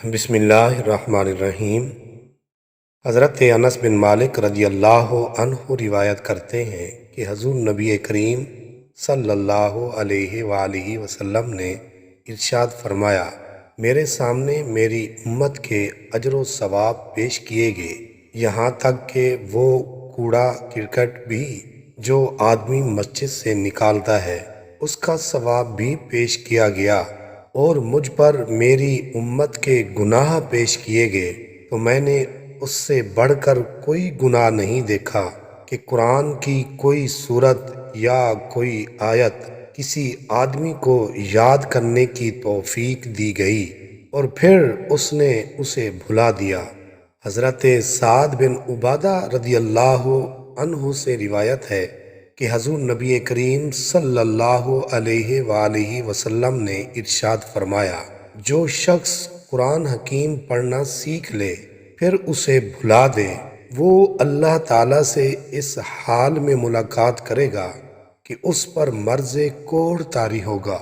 بسم اللہ الرحمن الرحیم۔ حضرت انس بن مالک رضی اللہ عنہ روایت کرتے ہیں کہ حضور نبی کریم صلی اللہ علیہ وآلہ وسلم نے ارشاد فرمایا، میرے سامنے میری امت کے اجر و ثواب پیش کیے گئے، یہاں تک کہ وہ کوڑا کرکٹ بھی جو آدمی مسجد سے نکالتا ہے اس کا ثواب بھی پیش کیا گیا، اور مجھ پر میری امت کے گناہ پیش کیے گئے تو میں نے اس سے بڑھ کر کوئی گناہ نہیں دیکھا کہ قرآن کی کوئی سورت یا کوئی آیت کسی آدمی کو یاد کرنے کی توفیق دی گئی اور پھر اس نے اسے بھلا دیا۔ حضرت سعد بن عبادہ رضی اللہ عنہ سے روایت ہے کہ حضور نبی کریم صلی اللہ علیہ وآلہ وسلم نے ارشاد فرمایا، جو شخص قرآن حکیم پڑھنا سیکھ لے پھر اسے بھلا دے، وہ اللہ تعالیٰ سے اس حال میں ملاقات کرے گا کہ اس پر مرض کوڑ طاری ہوگا۔